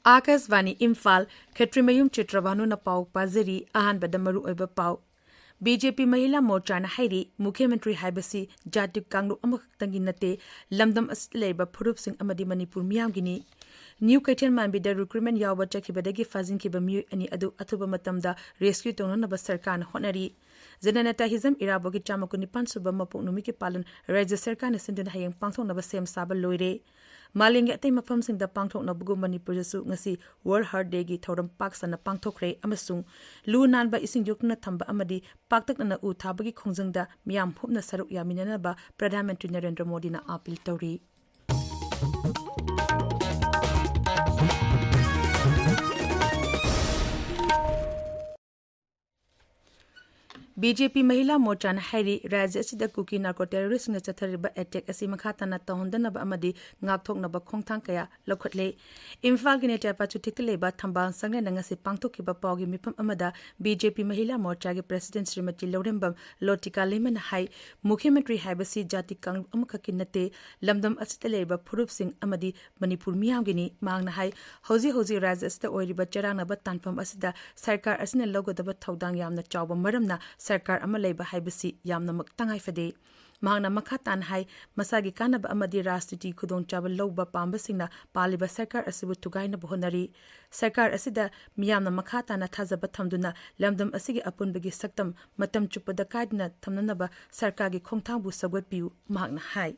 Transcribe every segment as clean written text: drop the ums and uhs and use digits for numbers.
Akasvani Imphal Khetrimayum Chitrabhanu na pau pazari ahanbada maru oiba pau BJP Mahila Morcha na hairi Mukhyamantri haibasi jati kanglu amaktangi nate lamdam asleba phurup sing amadi Manipur miyamgini New Kaitan Manbida recruitment yawa chakibadagi fazin kiba miyu ani adu athuba matamda rescue tononaba sarkar na honari Zananata hizam irabogi chamakuni pansuba mapuk numiki palan Raja Sarkar na sinduna hayang pangthonaba sem saba loire Malingi atay mafamsingda pangthoknabugu Manipur su ngasi World Heart Day gi thoram paksana pangthokre amasung lu nanba ising yokna thamba amadi paktakna u thabagi khongjangda miyam phupna saruk yaminanaba Pradhan Mantri Narendra Modi na appeal tori BJP Mahila Morcha na hairi Rajya asida kuki narco terrorist na chathariba attack asi makhatana tahondanaba amadi ngakthoknaba khongthang kaya lokhotle Imphal gi neta pachu thikleba thambang sangne nangasi pangthokkiba pawgi mipam amada BJP Mahila Morcha gi president Srimati Lorembam Lotika Leman hai Mukhyamantri haibasi jati kang amakhakinate lamdam asitaleba phurup sing amadi Manipur miyamgini mangna hai hoji Rajya asida oiriba charangnaba tanfam asida sarkar asina logodaba thodang yamna chawba maramna Sarkar ama leiba haibasi yamna maktangai fade mahangna makhatan hai masagi kanaba amadi rastiti khudong chaba loba pamba singna paliba sarkar asibu tugaina bohonari sarkar asida miyamna makhatana thajaba thamduna lamdam asigi apunbagi saktam matam chupada kaidna thamnanaba sarkar gi khongthangbu sagwat piu mahangna hai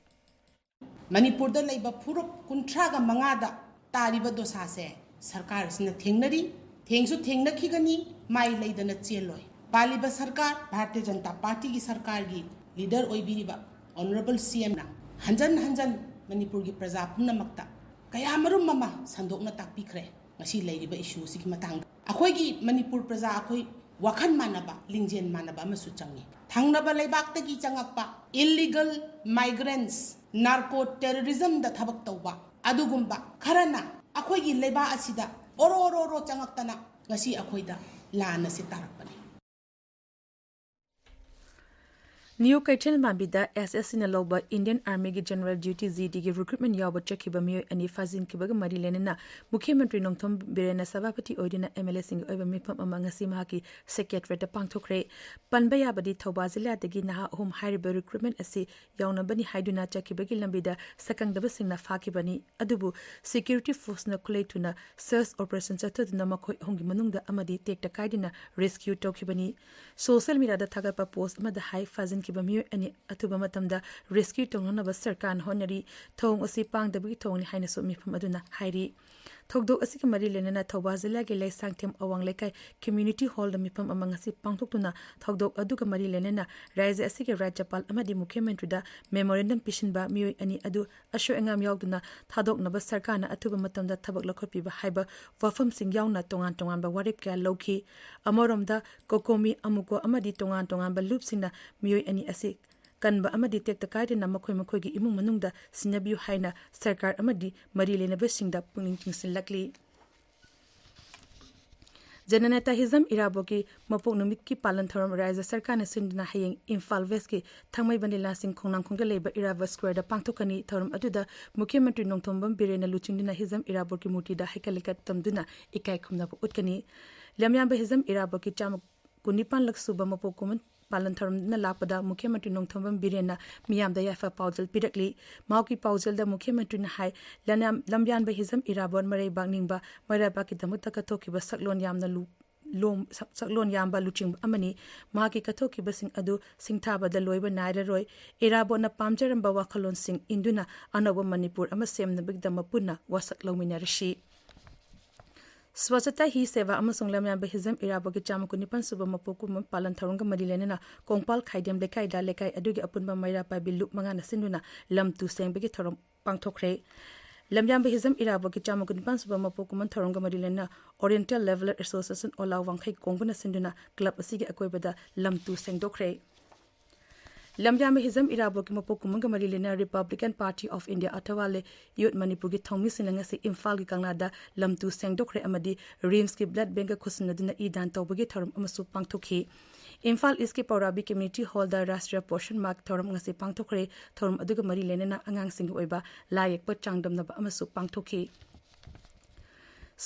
Manipur da leiba phurup kunthraga mangada tariba dosase sarkar asina thengnari thengsu thengnakhigani mai leidana cheloi Paliba Sarkar, Bharatiya Janata Party ki Sarkar ki leader oibiriba Honorable CM na hanjan Manipur ki praja pumna makta kaya marum mama sandokna takpikhre ngasi leiriba issue sigi matang akhoi gi Manipur praja akhoi wakhan manaba lingjen manaba amasu changi thangnaba leibak ta gi changakpa illegal migrants narco terrorism da thabak tawba adugumba kharana akhoi gi leiba asida oro changaktana ngasi akhoi da lana se tarakpani New Kaitan Manbida SS in a loba Indian Army gi General Duty ZD gi recruitment yawa chakiba miyo ani fazin kibaga mari lenena Mukhyamantri Nongthom Birena Sabapati Oidina MLA sing oiba mipam amanga simahaki secretary da pangthokre panbaya badi Thoba Zilla dagi naha home hiriba recruitment asi yauna bani haiduna chakibagi lambida sakangdaba singna fakibani adubu security force na kuleituna search operation chatuduna makhoi hongi manungda amadi tekta kaidina rescue tokibani social media da thagapa post amada high fazin Bamiyo ani atuba matamda rescue tongnaba sarkar honari thong asi pangdabi thongni haina so mifam aduna hairi thogdo asi mari lenana Thoba Zilla ge lai sangthem awang lekai community hall da mifam amangasi pangthoktuna thogdo aduga mari lenana Raja asi ge Rajyapal amadi Mukhyamantri da memorandum pishinba miyo ani adu asho engam yauduna thadoknaba sarkarna atuba matamda thabak lokhopiba haiba wafam sing yauna tongan ba warip kya lokhi amoromda kokomi amuko amadi tongan ba loop singna miyo ani asi kanba amadi tekta kaidina makhoi gi imung manungda sinabiu haina sarkar amadi mari lenaba singda puning tingsilakli Jananata hizam irabogi mapok numik ki palan thoram Raja Sarkar na sinduna hayeng Imphal West ki thangmai bandila sing khongnam khongda leba Irava Square da pangthokani thoram aduda Mukhyamantri Nongthombam Birena luchingdina hizam irabogi muti da haikalika tamduna ikai khumna utkani lamyamba hizam irabogi cham kunipan laksuba mapok kuman Palan Thoram na lapada Mukhyamantri Nongthombam Birena miyamda yafa paujal pirakli mauki paujal da Mukhyamantri na hai lamyan ba hizam irabon marai bangningba maraba ki damuta kathoki ba saklon yamna saklon yamba luching amani maki kathoki ba sing adu singthaba da loiba naira roi irabon na pamjaram ba wakhalon sing induna anawa Manipur ama semna bigda mapuna wasak lawminarashi Swachata hi seva amasung lamyan bahizam irabagi chamakuni pansuba mapokum palan tharunga marilenena kongpal khaidem lekai da lekai adugi apunba maira pa bilup mangana sinduna lam tu sengbagi thorom pangthokre lamyan bahizam irabagi chamakuni pansuba mapokum tharunga marilena Oriental Leveler Association ola wangkhai kongbuna sinduna club asigi akoibada lam tu sengdokre Lamjam hizam iraboki mapokumanga marilena Republican Party of India atawale youth Manipur gi thongmi sinanga se Imphal gi kangnada lamtu sengdokre amadi Rims ki blood bank khusnaduna idan tawbagi thorum amasu pangthokhi Imphal East ki Paurabi Community Hall da Rashtriya Portion Mark thorum ngasi pangthokre thorum aduga marilena angang sing oiba layek pa changdamna amasu pangthokhi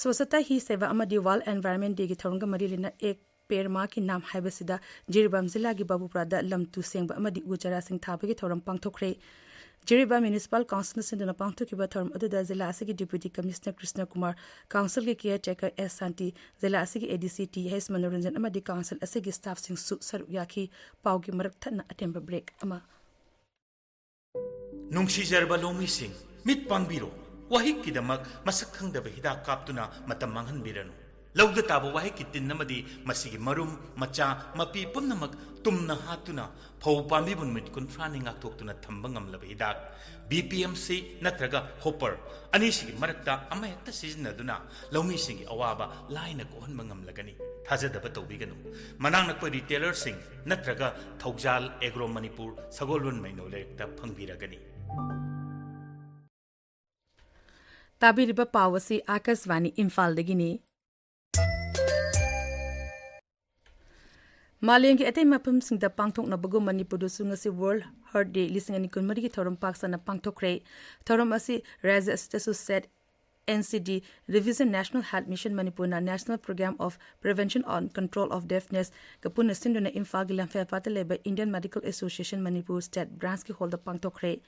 स्वच्छता ही सेवा अमदी world environment day की थौरंग मरी लेना एक पेड़ मा की नाम हाइबसिदा जिरीबाम जिला की बाबूपुरादा लमतु सेंबा अमदी उजरा सिंह थाबगी थौरंग पांगथोखरे जिरीबा म्युनिसिपल काउंसिल सिंधुना पांगथोखिबा थौरंग अदुदा जिला असिगी deputy commissioner Krishna Kumar council की केयर टेकर एस शांति जिला असिगी एडीसी टी एस मनोरंजन अमदी काउंसिल असिगी स्टाफ सिंह सरू याखी पाउगी मरक थना अटेम्बा ब्रेक अमा नुंगसीजरबा लोमीसिंग मित पांगबिरो वही किदमक मसक खंगदबा हिदाक काप्तुना मतम मांगहनबिरनु लौद ताबो वही की तिन्नमदी मसिगी मरुम मचा मपी पुन्नमक तुमना हातुना फौ पांबिबुन मिट कुनफ्रानि ngaktoktuna thamba ngamlaba hidak BPMC natraga hopper anisigi marakta amayakta sizinaduna laumisingi awaba laina kohanba ngamlagani thajadaba tawbiganu manang nakpa retailer sing natraga Thoujal Agro Manipur Sagolwan mainolekta phangbiragani ताबिरिबा पावसी Akashvani Imphal दगिनी मालें की अतै मफम सिंगदा पांगथोकनबगु मणिपुर सुंगसी वर्ल्ड हर्ट डे लिसिंग अनि कुनमरी की theorem पाकसना पांगथोखरे theorem असि राज्य अस्तेसु set NCD Revision National Health Mission Manipurna National Program of Prevention and Control of Deafness kapuna sinduna Imphal gi lamphel pataleba Indian Medical Association Manipur State Branch ki holda pangtokre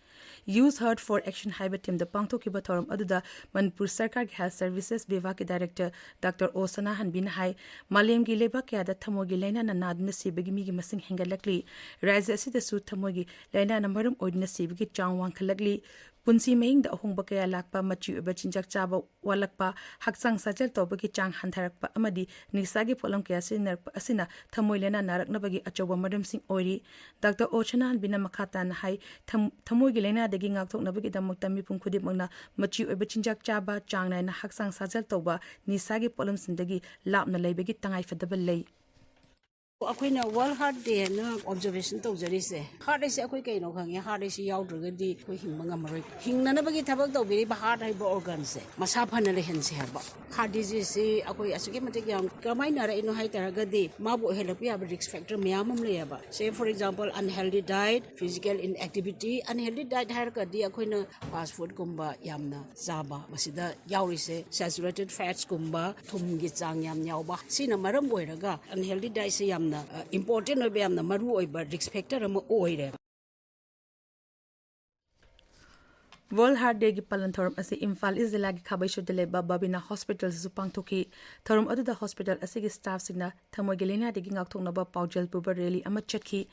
Use Heard for Action Haiba team the pangtokiba thorum aduda Manipur Sarkar Health Services Viva ki Director Dr. Osana Hanbin Hai Malem gi leba kya da thamogi laina na nadna sibagi mi gi masing hengalakli Raisa asida su thamogi laina na marum odna sibagi changwang khalakli Punsi maing da ahong bakaya lakpa machi uba chinjak chaba walakpa haksang sajal toba ki chang hantarakpa amadi nisagi polam kaya sinarpa asina thamoilena naraknabagi achoba madam sing oiri Dr. Ochanan bina makata na hai thamoigi lena dagi ngakthoknabagi damakta mipum khudi magna machi uba chinjak chaba chang na haksang sajal toba nisagi polam sindagi lapna leibagi tangai fadabal lei अखोइना world heart day ना observation तौजरिसे heart इसे अखोइ कइनो खंगे heart इसे याउद्रगदि अखोइ हिंबा ngамरoi हिंगननबगी थबक तौबिरि heart हाइबो organ से मसा fun लेहनसे हबा heart disease से अखोइ असुके मते याम कमाइना रे इनो हाइतरगदि माबो हेलपि अब रिस्क फैक्टर म्याम हम लेयबा से for example unhealthy diet physical inactivity unhealthy diet हाइरगदि अखोइना फास्ट फूड गुम्बा यामना जाबा मसिदा याउरिसे सैचुरेटेड फैट्स गुम्बा थुमगी चांग याम यावबा सिना मरम ओइरगा अनहेल्दी डाइट से याम important oibe amna maru oiba risk factor am oire World Heart Day ki palan thorum ase Imphal izila ki khabai shodele babina hospital su pangthoki thorum aduda hospital ase ki staff sina thamogelena de ngak thongna ba paujal puba rally ama chatki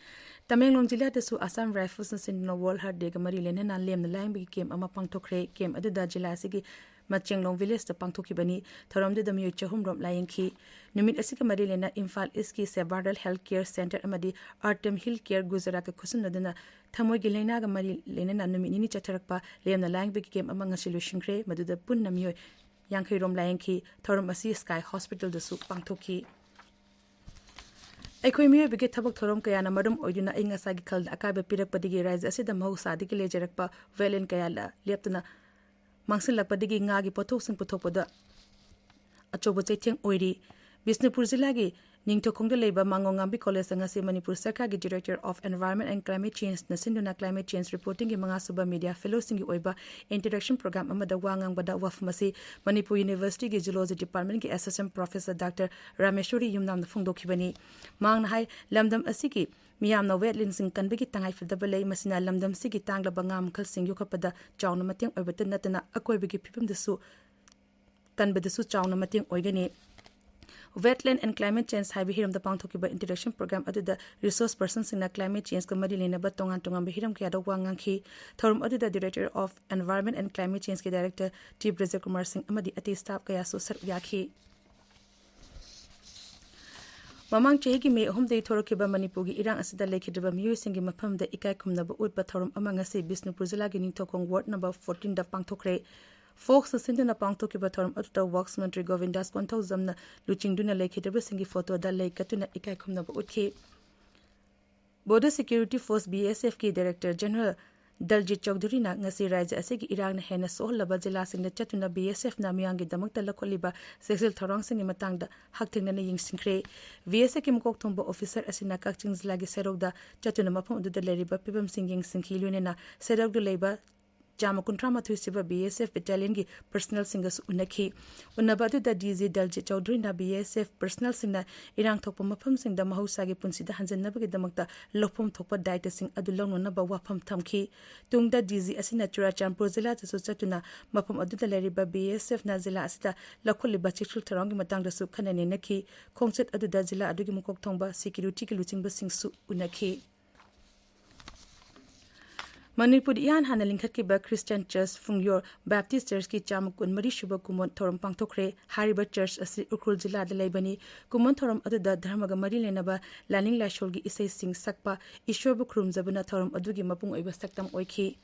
Tamenglong jila de su Assam Rifles na World Heart Day ka mari lena na lem na lang bi kem ama pangthokre kem aduda jila ase ki Machenglong village ta pangthoki bani thorom de damyu chahum rom layeng khi numit asika mari lena Imphal iski Sebardal Health Care Center amadi Artem Hill Care Gujarat ka khusun nadana thamoi gilena ga mari lena na numit ni chatharakpa lem na layeng bi kem ama ngasilu shingre maduda pun namyo yangkhai rom layeng khi thorom asi Sky Hospital da su pangthoki Ekhoi miyo bige thabak thorom kaya na marum oiduna inga sagi khal akaiba pirak padigi rise asida mahausa digi lejarakpa velen kaya la leptuna Mangsil lakpadigi ngagi pothok sing pothokpada achobo chaitheng oiri Bisnupur jila gi ningthokongda leiba mangongambi college angasi Manipur Sarkar gi Director of Environment and Climate Change na sinduna climate change reporting gi manga suba media fellow singi oiba interaction program amada wangang bada wafmasi Manipur University gi Zoology Department gi Assistant Professor Dr. Rameshwari Yumnam phungdokhibani mangna hai lamdam asiki Miyamna wetlands sing kanbagi tangai fidabale masina lamdam sigi tangla bangam khal sing yukapada chawna mateng oibata natana akoibagi phipim dasu kanbadasu chawna mateng oigani Wetland and Climate Change Haibi Hiram the Pangthokiba Interaction Program aduda resource persons in climate change kamari lena ba tongan bihiram kya do wangang khi thorum aduda Director of Environment and Climate Change ki Director T. Brazer Kumar Singh amadi ati staff kaya so sar yakhi Mamang chehi ki me hom dei thorokiba Manipur gi irang asida lekhidaba miyo singi mafam da ikai khumnaba utba thorum amanga se Bisnupur jila gi ningthokong ward number 14 da pangthokre Folks sinduna pangthokiba thorum atuta works ministry Govindas Kontho zamna luchingduna lekhidaba singi photo da lekatuna ikai khumnaba utki Border Security Force BSF ki Director General Daljit Chaudhary na ngasi raja asigi irang na hena sohlaba jila singna chatuna BSF na miyangi damakta lakholiba sexual tharang singi matangda hakthengna na yingsingkre VSF ki mukok thomba officer asina kakching jila gi serokda chatuna mafam ududa leriba pibam singing singhi lunena serokda leiba Jama Kuntramathu Siva BSF Battalion gi personnel singers unaki. Unabadu da DZ Daljit Chaudhry na BSF personnel singna irang thokpa mafam singda mahusagi punsida hanjannabagi damakta lopom thokpa daita sing adu lawnonaba wafam thamki. Tungda DZ asina Churachandpur Zilla chu chatuna mafam aduda leriba BSF na zilla asida lakhuliba chikhul tharangi matangda su khanani nakhi. Khongchet aduda zilla adugi mukok thongba security ki luchingba singsu unaki. Manipuri yan hana lingkhat ki ba Christian Church Fungyor Baptist Church ki chamakun mari shuba kumon thoram pangthokre hariba church asi Ukrul jilla da leibani kumon thoram aduda dharmaga mari lenaba laning lashol gi isai sing sakpa ishwabu khrum jabuna thoram adugi mapung oiba saktam oikhi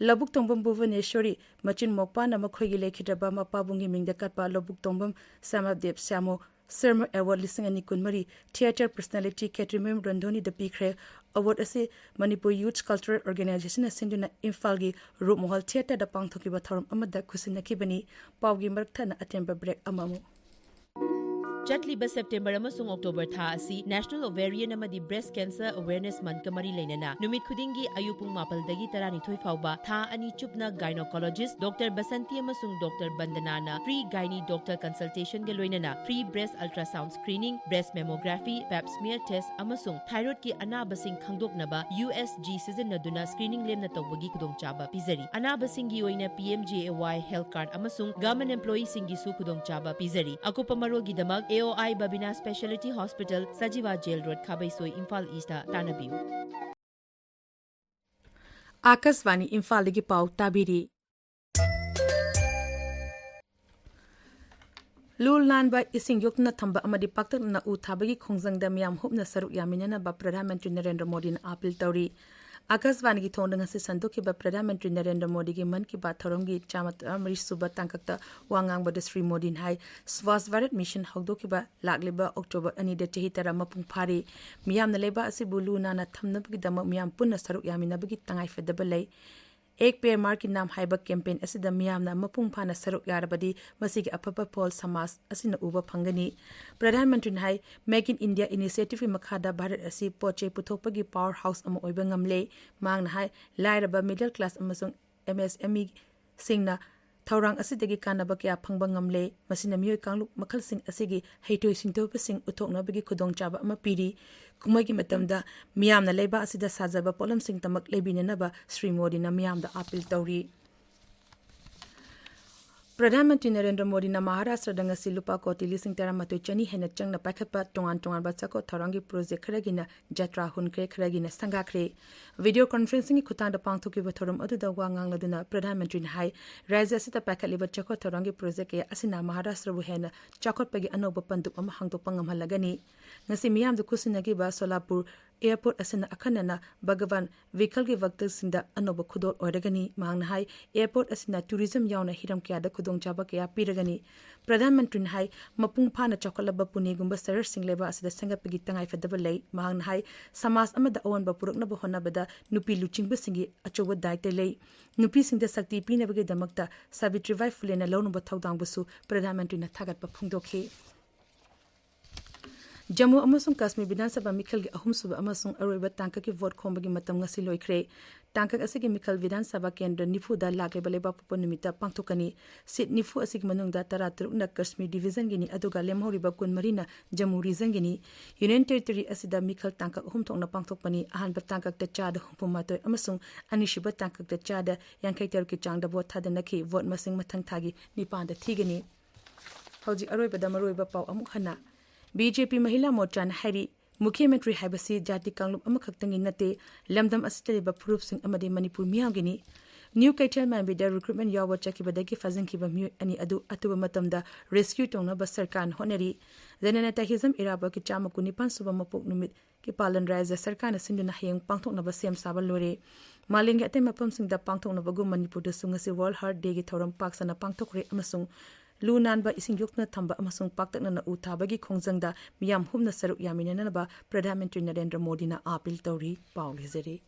Labuk Tombam Bhuvaneshwari Machin Mokpa na makhoi gi lekhidaba mapabungi mingda katpa Labuk Tombam Samadep Samo Sermon Award listing ani kunmari theater personality Ketrimem Randhoni the Pikre award ase Manipur Youth Cultural Organization asinduna Imphal gi Roop Mohal theater da pangthoki ba thoram amada khusinaki bani pawgi marthana atemba break amamu Chatliba September amasung October tha asi National Ovarian amadi Breast Cancer Awareness Month kamari leinana numit khudingi ayupung mapal dagi tarani thoi fawba tha ani chupna gynecologist Dr. Basanti amasung Dr. Bandanana free gynae doctor consultation ge loinana free breast ultrasound screening breast mammography pap smear test amasung thyroid ki anabasing khangdoknaba USG sizinaduna screening lemna tawbagi khudongchaba pizari anabasing gi oina PMJAY health card amasung government employee singi su khudongchaba pizari akupa marol gi damak AOI Babina Specialty Hospital, Sajiva Jail Road, Khabaisoi, Imphal East, Tanabiu. Akasvani Imphal ligi pau tabiri. Lul nan ba ising yokna thamba amadi paktak na u thabagi khongjang da miyam hupna saruk yaminana ba Pradhan Mantri Narendra Modi na apil tawri. Akasvani gi thong ngasi sandoki ba Pradhan Mantri Narendra Modi gi man ki ba thorongi chamat amri suba tangkakta wangang ba Sri Modi hai Swasth Bharat mission hogdoki ba lagliba October ani de chehi tara mapung phari miyam na leba asibu luna na thamnabagi dama miyam punna saruk yaminabagi tangai fedaba lei Ek Pair Mar ki nam haiba campaign asida miyam na mapung phana saruk yarabadi masigi apapa pol samas asina uba phangani Pradhan Mantri hai Make in India initiative makhada Bharat asi poche puthopagi powerhouse ama oiba ngamle mang na hai lairaba middle class amasung MSME singna Thaurang asidagi kanaba kya phangba ngamle masina mioi kanglu makhal sing asigi heitoi singtopa sing uthokna bagi khudong chaba ama piri kumagi matamda miyam na leba asida sajaba polam sing tamak lebinana ba Sri Modi na miyam da apil tawri Pradhan Mantri Narendra Modi na Maharashtra danga silupa koti lising tara matoi chani hena changna pakhatpa tongan ba chako thorangi project kharagina jatra hunkre kharagina sangakre video conferencing khutang da pangthoki ba thoram aduda wangang laduna Pradhan Mantri hai rajya sita pakhaliba chako thorangi project ya asina Maharashtra bu hena chakot pagi anoba pandup ama hangto pangam halagani ngasi miyam du kusinagi ba Solapur airport asina akhanana Bhagavan vehicle gi wakta sinda anoba khudol oiragani mangna hai airport asina tourism yauna hiram kya da khudong chaba kya piragani Pradhan Mantri hai mapung phana chakolaba pune gumba sarar singleba asida sangapagi tangai fedaba lei mangna hai samas amada awan ba purakna ba hona bada nupi luchingba singi achoba daite lei nupi singda sakti pina bagi damakta Savitribai Phule na lawnu ba thaudang busu Pradhan Mantri na thagat ba phungdokhi Jammu amasung Kashmir Vidhan Sabha Mikhal gi ahum suba amasung aroiba tangka ki vote khombagi matam ngasi loikre tangka asigi Mikhal Vidhan Sabha Kendra nifu da lagle baleba popo nimita pangthokani sit nifu asigi manungda taratruk na Kashmir division gini aduga lemhoriba kun marina Jammu region gini Union Territory asida Mikhal tangka ahum thokna pangthokpani ahan ba tangka ta chada hupumatoi amasung anishiba tangka ta chada yankai ter ki changda vote thadanaki vote masing mathang thagi nipanda thigani hauji aroiba da maroiba pau amuk hana BJP Mahila Morcha na hari Mukhyamantri haibasi jati kanglum amakhaktangi nate lamdam asitaliba proof sing amadi Manipur miyangini New Kaitel Mambida recruitment yawa chakibadagi fazingkiba myu ani adu atuba matamda rescue tongna ba sarkan honari zanana tahizam iraba ki chama kunipan suba mapok numit ki palan raja sarkan sinduna hayang pangthokna ba sem sabal lore malinga te mapam singda pangthokna ba gu Manipur da sungasi World Heart Day gi thoram paksana pangthokre amasung Lunan ba ising yukna thamba amasung paktakna na uthabagi khongjangda miyam humna saruk yaminana ba Pradhan Mantri Narendra Modi na apil tawri paul hizari